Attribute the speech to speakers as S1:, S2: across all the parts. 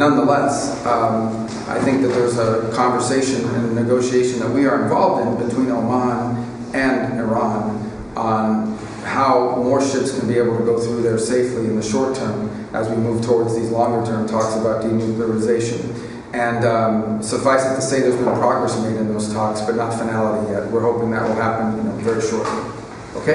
S1: Nonetheless, I think that there's a conversation and negotiation that we are involved in between Oman and Iran on how more ships can be able to go through there safely in the short term as we move towards these longer term talks about denuclearization. And suffice it to say there's been progress made in those talks, but not finality yet. We're hoping that will happen, very shortly. Okay?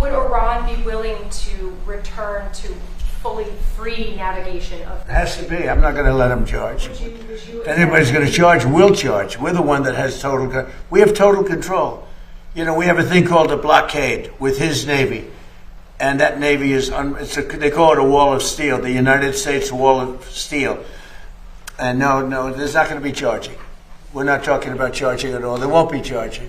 S2: Iran be willing to return to fully free navigation of?
S3: It has to be. I'm not going to let them charge.
S2: Would you
S3: If anybody's going to charge, we'll charge. We're the one that has we have total control. You know, we have a thing called a blockade with his Navy. And that Navy is, they call it a wall of steel, the United States wall of steel. And no, there's not going to be charging. We're not talking about charging at all. There won't be charging.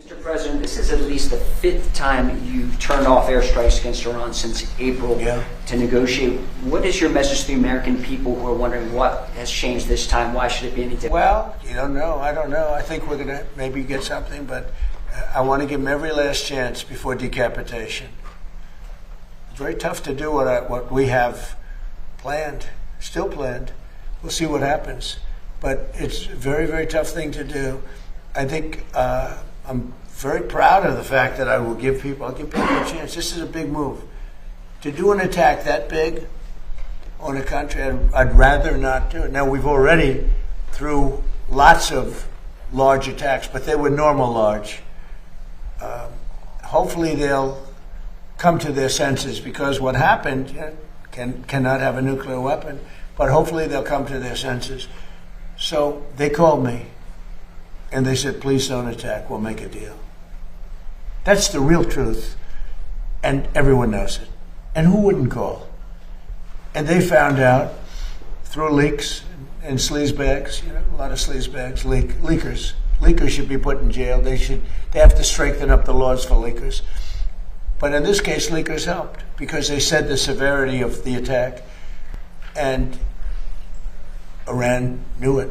S4: Mr. President, this is at least the 5th time you've turned off airstrikes against Iran since April to negotiate. What is your message to the American people who are wondering what has changed this time? Why should it be any different?
S3: Well, you don't know. I don't know. I think we're going to maybe get something, but I want to give them every last chance before decapitation. It's very tough to do what we have planned, still planned. We'll see what happens. But it's a very, very tough thing to do. I think I'm very proud of the fact that I'll give people a chance. This is a big move. To do an attack that big on a country, I'd rather not do it. Now, we've already through lots of large attacks, but they were normal large. Hopefully they'll come to their senses, because what happened cannot have a nuclear weapon, but hopefully they'll come to their senses. So they called me. And they said, please don't attack, we'll make a deal. That's the real truth. And everyone knows it. And who wouldn't call? And they found out through leaks and sleazebags, a lot of sleazebags, leakers. Leakers should be put in jail. They have to strengthen up the laws for leakers. But in this case, leakers helped because they said the severity of the attack. And Iran knew it.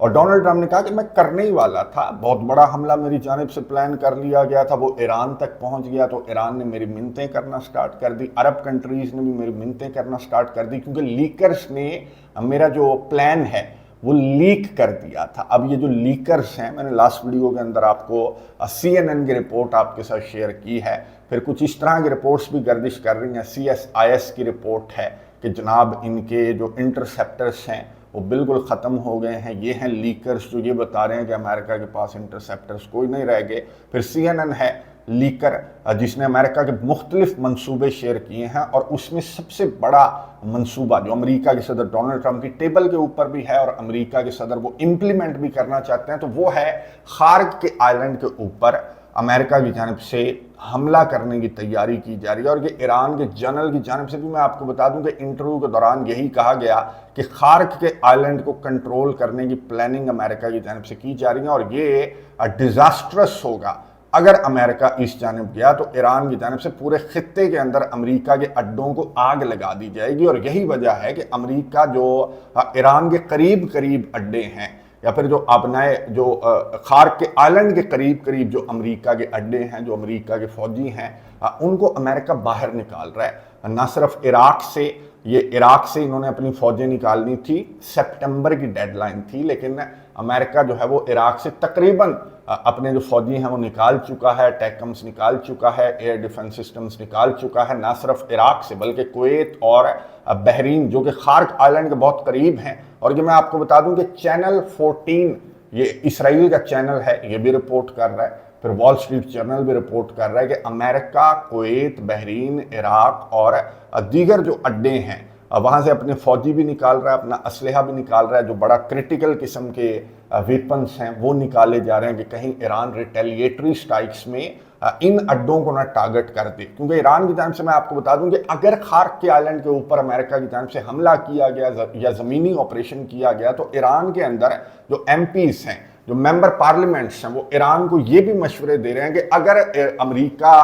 S5: اور Donald Trump نے کہا کہ میں کرنے ہی والا تھا، بہت بڑا حملہ میری جانب سے پلان کر لیا گیا تھا، وہ ایران تک پہنچ گیا تو ایران نے میری منتیں کرنا سٹارٹ کر دی، عرب کنٹریز نے بھی میری منتیں کرنا سٹارٹ کر دی، کیونکہ لیکرز نے میرا جو پلان ہے وہ لیک کر دیا تھا۔ اب یہ جو لیکرز ہیں، میں نے لاسٹ ویڈیو کے اندر آپ کو CNN کی رپورٹ آپ کے ساتھ شیئر کی ہے، پھر کچھ اس طرح کی رپورٹس بھی گردش کر رہی ہیں، CSIS کی رپورٹ ہے کہ جناب ان کے جو انٹرسیپٹرز ہیں وہ بالکل ختم ہو گئے ہیں، یہ ہیں لیکرز جو یہ بتا رہے ہیں کہ امریکہ کے پاس انٹرسیپٹرز کوئی نہیں رہ گئے۔ پھر CNN ہے لیکر جس نے امریکہ کے مختلف منصوبے شیئر کیے ہیں، اور اس میں سب سے بڑا منصوبہ جو امریکہ کے صدر ڈونلڈ ٹرمپ کی ٹیبل کے اوپر بھی ہے اور امریکہ کے صدر وہ امپلیمنٹ بھی کرنا چاہتے ہیں، تو وہ ہے خارق کے آئلینڈ کے اوپر امریکہ کی جانب سے حملہ کرنے کی تیاری کی جا رہی ہے۔ اور یہ ایران کے جنرل کی جانب سے بھی میں آپ کو بتا دوں کہ انٹرویو کے دوران یہی کہا گیا کہ خارق کے آئلینڈ کو کنٹرول کرنے کی پلاننگ امریکہ کی جانب سے کی جا رہی ہے، اور یہ ڈیزاسٹرس ہوگا اگر امریکہ اس جانب گیا تو ایران کی جانب سے پورے خطے کے اندر امریکہ کے اڈوں کو آگ لگا دی جائے گی۔ اور یہی وجہ ہے کہ امریکہ جو ایران کے قریب اڈے ہیں یا پھر جو ابنائے جو خارق کے آئلینڈ کے قریب جو امریکہ کے اڈے ہیں، جو امریکہ کے فوجی ہیں، ان کو امریکہ باہر نکال رہا ہے۔ نہ صرف عراق سے، یہ عراق سے انہوں نے اپنی فوجیں نکالنی تھی، سپٹمبر کی ڈیڈ لائن تھی، لیکن امریکہ جو ہے وہ عراق سے تقریباً اپنے جو فوجی ہیں وہ نکال چکا ہے، ٹیکمز نکال چکا ہے، ایئر ڈیفنس سسٹمز نکال چکا ہے، نہ صرف عراق سے بلکہ کویت اور بحرین جو کہ خارق آئلینڈ کے بہت قریب ہیں۔ اور یہ میں آپ کو بتا دوں کہ چینل 14 یہ اسرائیل کا چینل ہے، یہ بھی رپورٹ کر رہا ہے، پھر وال اسٹریٹ جرنل بھی رپورٹ کر رہا ہے کہ امریکہ کویت، بحرین، عراق اور دیگر جو اڈے ہیں وہاں سے اپنے فوجی بھی نکال رہا ہے، اپنا اسلحہ بھی نکال رہا ہے، جو بڑا کرٹیکل قسم کے ویپنز ہیں وہ نکالے جا رہے ہیں کہ کہیں ایران ریٹیلیٹری سٹائکس میں ان اڈوں کو نہ ٹارگٹ کر دے۔ کیونکہ ایران کی جانب سے میں آپ کو بتا دوں کہ اگر خارق کے آئلینڈ کے اوپر امریکہ کی جانب سے حملہ کیا گیا یا زمینی آپریشن کیا گیا تو ایران کے اندر جو MPs ہیں، جو ممبر پارلیمنٹس ہیں، وہ ایران کو یہ بھی مشورے دے رہے ہیں کہ اگر امریکہ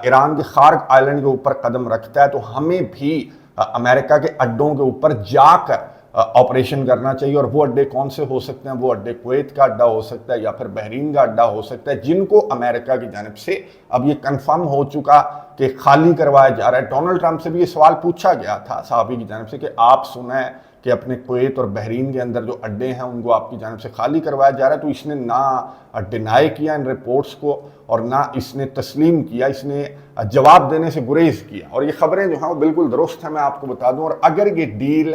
S5: ایران کے خارق آئلینڈ کے اوپر قدم رکھتا ہے تو ہمیں بھی امریکہ کے اڈوں کے اوپر جا کر آپریشن کرنا چاہیے۔ اور وہ اڈے کون سے ہو سکتے ہیں؟ وہ اڈے کویت کا اڈا ہو سکتا ہے یا پھر بحرین کا اڈا ہو سکتا ہے، جن کو امریکہ کی جانب سے اب یہ کنفرم ہو چکا کہ خالی کروایا جا رہا ہے۔ ڈونلڈ ٹرمپ سے بھی یہ سوال پوچھا گیا تھا صحافی کی جانب سے کہ آپ سنیں کہ اپنے کویت اور بحرین کے اندر جو اڈے ہیں ان کو آپ کی جانب سے خالی کروایا جا رہا ہے، تو اس نے نہ ڈینائی کیا ان رپورٹس کو اور نہ اس نے تسلیم کیا، اس نے جواب دینے سے گریز کیا۔ اور یہ خبریں جو ہیں وہ بالکل درست ہیں، میں آپ کو بتا دوں۔ اور اگر یہ ڈیل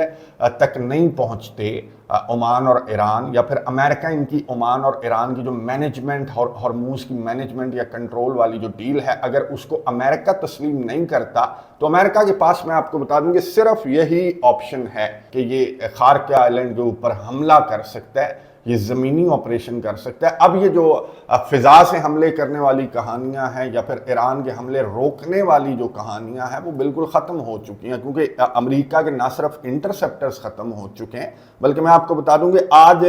S5: تک نہیں پہنچتے عمان اور ایران، یا پھر امریکہ ان کی عمان اور ایران کی جو مینجمنٹ اور ہرموز کی مینجمنٹ یا کنٹرول والی جو ڈیل ہے، اگر اس کو امریکہ تسلیم نہیں کرتا تو امریکہ کے پاس میں آپ کو بتا دوں کہ صرف یہی آپشن ہے کہ یہ خارق آئلینڈ کے اوپر حملہ کر سکتا ہے، یہ زمینی آپریشن کر سکتا ہے۔ اب یہ جو فضا سے حملے کرنے والی کہانیاں ہیں یا پھر ایران کے حملے روکنے والی جو کہانیاں ہیں وہ بالکل ختم ہو چکی ہیں، کیونکہ امریکہ کے نہ صرف انٹرسیپٹرز ختم ہو چکے ہیں بلکہ میں آپ کو بتا دوں کہ آج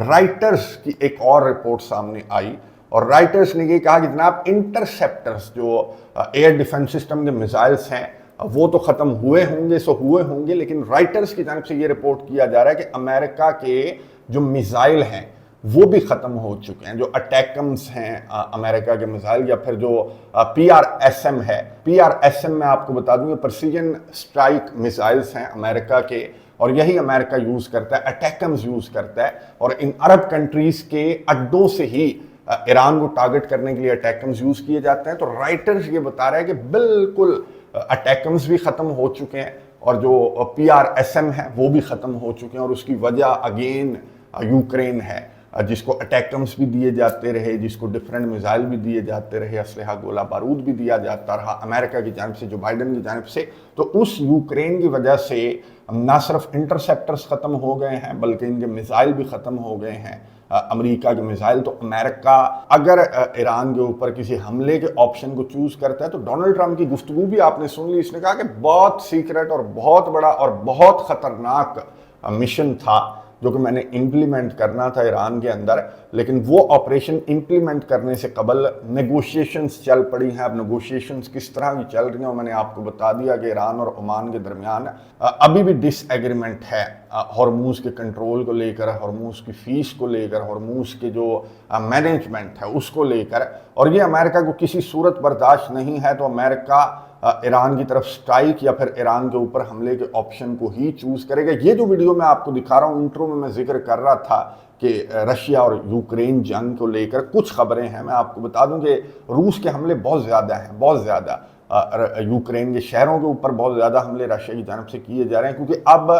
S5: رائٹرز کی ایک اور رپورٹ سامنے آئی، اور رائٹرز نے یہ کہا کہ جناب انٹرسیپٹرز جو ایئر ڈیفنس سسٹم کے میزائلز ہیں وہ تو ختم ہوئے ہوں گے، لیکن رائٹرز کی جانب سے یہ رپورٹ کیا جا رہا ہے کہ امریکہ کے جو میزائل ہیں وہ بھی ختم ہو چکے ہیں، جو اٹیکمز ہیں امریکہ کے میزائل، یا پھر جو PRSM ہے، PRSM میں آپ کو بتا دوں یہ پرسیجن سٹرائک میزائلز ہیں امریکہ کے، اور یہی امریکہ یوز کرتا ہے، اٹیکمز یوز کرتا ہے، اور ان عرب کنٹریز کے اڈوں سے ہی ایران کو ٹارگٹ کرنے کے لیے اٹیکمز یوز کیے جاتے ہیں۔ تو رائٹرز یہ بتا رہے ہیں کہ بالکل اٹیکمز بھی ختم ہو چکے ہیں اور جو PRSM ہے وہ بھی ختم ہو چکے ہیں، اور اس کی وجہ اگین یوکرین ہے، جس کو اٹیکمز بھی دیے جاتے رہے، جس کو ڈیفرنٹ میزائل بھی دیے جاتے رہے، اسلحہ گولہ بارود بھی دیا جاتا رہا امریکہ کی جانب سے، جو بائیڈن کی جانب سے۔ تو اس یوکرین کی وجہ سے نہ صرف انٹرسیپٹرز ختم ہو گئے ہیں بلکہ ان کے میزائل بھی ختم ہو گئے ہیں، امریکہ کے میزائل۔ تو امریکہ اگر ایران کے اوپر کسی حملے کے آپشن کو چوز کرتا ہے تو ڈونلڈ ٹرمپ کی گفتگو بھی آپ نے سن لی، اس نے کہا کہ بہت سیکرٹ اور بہت بڑا اور بہت خطرناک مشن تھا جو کہ میں نے امپلیمنٹ کرنا تھا ایران کے اندر، لیکن وہ آپریشن امپلیمنٹ کرنے سے قبل نیگوشیشنز چل پڑی ہیں۔ اب نیگوشیشنز کس طرح کی چل رہی ہیں اور میں نے آپ کو بتا دیا کہ ایران اور عمان کے درمیان ابھی بھی ڈس ایگریمنٹ ہے ہرموز کے کنٹرول کو لے کر، ہرموز کی فیس کو لے کر، ہرموز کے جو مینجمنٹ ہے اس کو لے کر، اور یہ امریکہ کو کسی صورت برداشت نہیں ہے۔ تو امریکہ ایران کی طرف سٹرائک یا پھر ایران کے اوپر حملے کے آپشن کو ہی چوز کرے گا۔ یہ جو ویڈیو میں آپ کو دکھا رہا ہوں، انٹرو میں ذکر کر رہا تھا کہ رشیا اور یوکرین جنگ کو لے کر کچھ خبریں ہیں۔ میں آپ کو بتا دوں کہ روس کے حملے بہت زیادہ ہیں، بہت زیادہ یوکرین کے شہروں کے اوپر بہت زیادہ حملے رشیا کی جانب سے کیے جا رہے ہیں، کیونکہ اب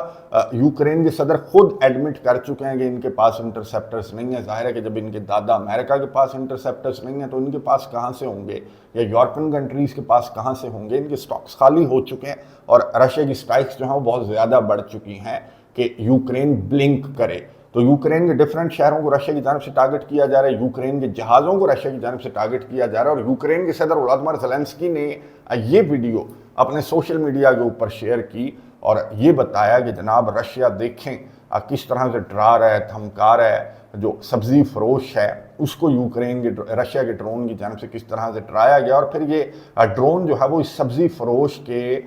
S5: یوکرین کے صدر خود ایڈمٹ کر چکے ہیں کہ ان کے پاس انٹرسیپٹرز نہیں ہیں۔ ظاہر ہے کہ جب ان کے دادا امریکہ کے پاس انٹرسیپٹرز نہیں ہیں تو ان کے پاس کہاں سے ہوں گے، یا یورپین کنٹریز کے پاس کہاں سے ہوں گے؟ ان کے سٹاکس خالی ہو چکے ہیں اور رشیا کی سٹرائکس جو ہیں وہ بہت زیادہ بڑھ چکی ہیں کہ یوکرین بلنک کرے۔ تو یوکرین کے ڈیفرنٹ شہروں کو رشیا کی جانب سے ٹارگٹ کیا جا رہا ہے، یوکرین کے جہازوں کو رشیا کی جانب سے ٹارگٹ کیا جا رہا ہے، اور یوکرین کے صدر ولادیمیر زیلنسکی نے یہ ویڈیو اپنے سوشل میڈیا کے اوپر شیئر کی اور یہ بتایا کہ جناب رشیا دیکھیں کس طرح سے ڈرا رہا ہے، دھمکا رہا ہے، جو سبزی فروش ہے اس کو یوکرین کے رشیا کے ڈرون کی جانب سے کس طرح سے ڈرایا گیا، اور پھر یہ ڈرون جو ہے وہ اس سبزی فروش کے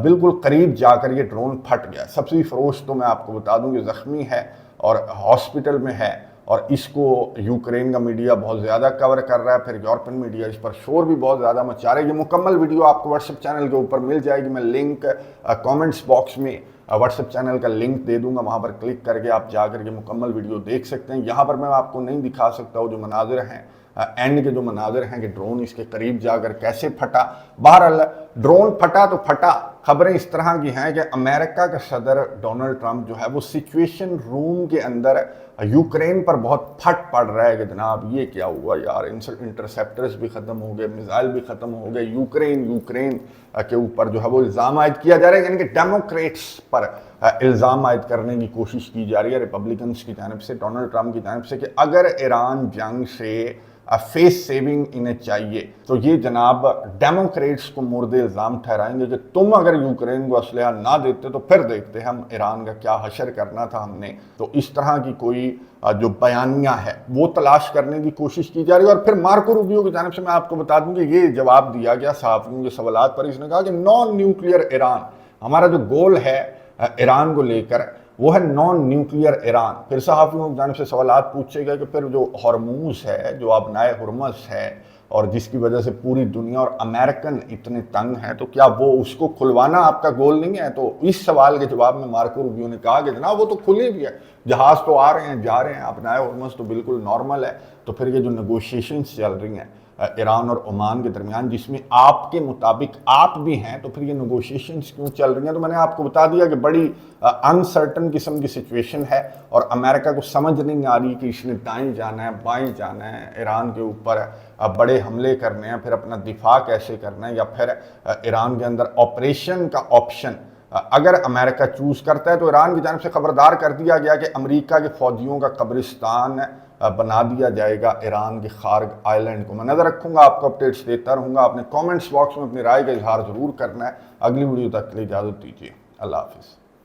S5: بالکل قریب جا کر یہ ڈرون پھٹ گیا۔ سبزی فروش تو میں آپ کو بتا دوں کہ زخمی ہے اور ہاسپٹل میں ہے، اور اس کو یوکرین کا میڈیا بہت زیادہ کور کر رہا ہے، پھر یورپین میڈیا اس پر شور بھی بہت زیادہ مچا رہا ہے۔ یہ مکمل ویڈیو آپ کو واٹس ایپ چینل کے اوپر مل جائے گی، میں لنک کامنٹس باکس میں واٹس ایپ چینل کا لنک دے دوں گا، وہاں پر کلک کر کے آپ جا کر کے مکمل ویڈیو دیکھ سکتے ہیں۔ یہاں پر میں آپ کو نہیں دکھا سکتا وہ جو مناظر ہیں، اینڈ کے جو مناظر ہیں کہ ڈرون اس کے قریب جا کر کیسے پھٹا۔ بہرحال ڈرون پھٹا تو پھٹا، خبریں اس طرح کی ہیں کہ امریکہ کا صدر ڈونلڈ ٹرمپ جو ہے وہ سچویشن روم کے اندر یوکرین پر بہت پھٹ پڑ رہا ہے کہ جناب یہ کیا ہوا یار، انٹرسیپٹرز بھی ختم ہو گئے، میزائل بھی ختم ہو گئے، یوکرین کے اوپر جو ہے وہ الزام عائد کیا جا رہا ہے، یعنی کہ ڈیموکریٹس پر الزام عائد کرنے کی کوشش کی جا رہی ہے ریپبلکنز کی جانب سے، ڈونلڈ ٹرمپ کی جانب سے، کہ اگر ایران جنگ سے فیس سیونگ انہیں چاہیے تو یہ جناب ڈیموکریٹس کو مورد الزام ٹھہرائیں گے کہ تم اگر یوکرین کو اسلحہ نہ دیتے تو پھر دیکھتے ہم ایران کا کیا حشر کرنا تھا ہم نے۔ تو اس طرح کی کوئی جو بیانیہ ہے وہ تلاش کرنے کی کوشش کی جا رہی ہے۔ اور پھر مارکو روبیو کی جانب سے میں آپ کو بتا دوں کہ یہ جواب دیا گیا صحافیوں کے سوالات پر، اس نے کہا کہ نان نیوکلیئر ایران، ہمارا جو گول ہے ایران کو لے کر وہ ہے نان نیوکلیئر ایران۔ پھر صحافیوں کی جانب سے سوالات پوچھے گئے کہ پھر جو ہرموز ہے، جو آبنائے ہرمز ہے، اور جس کی وجہ سے پوری دنیا اور امریکن اتنے تنگ ہیں، تو کیا وہ اس کو کھلوانا آپ کا گول نہیں ہے؟ تو اس سوال کے جواب میں مارکو روبیو نے کہا کہ جناب وہ تو کھلی بھی ہے، جہاز تو آ رہے ہیں جا رہے ہیں، آبنائے ہرمز تو بالکل نارمل ہے۔ تو پھر یہ جو نیگوشیشنز چل رہی ہیں ایران اور عمان کے درمیان، جس میں آپ کے مطابق آپ بھی ہیں، تو پھر یہ نیگوشیشنز کیوں چل رہی ہیں؟ تو میں نے آپ کو بتا دیا کہ بڑی انسرٹن قسم کی سچویشن ہے، اور امریکہ کو سمجھ نہیں آ رہی کہ اس نے دائیں جانا ہے بائیں جانا ہے، ایران کے اوپر بڑے حملے کرنے ہیں، پھر اپنا دفاع کیسے کرنا ہے، یا پھر ایران کے اندر آپریشن کا آپشن اگر امریکہ چوز کرتا ہے تو ایران کی جانب سے خبردار کر دیا گیا کہ امریکہ کے فوجیوں کا قبرستان بنا دیا جائے گا ایران کے خارگ آئی لینڈ کو۔ میں نظر رکھوں گا، آپ کو اپڈیٹس دیتا رہوں گا۔ آپ نے کامنٹس باکس میں اپنی رائے کا اظہار ضرور کرنا ہے۔ اگلی ویڈیو تک کے لیے اجازت دیجیے، اللہ حافظ۔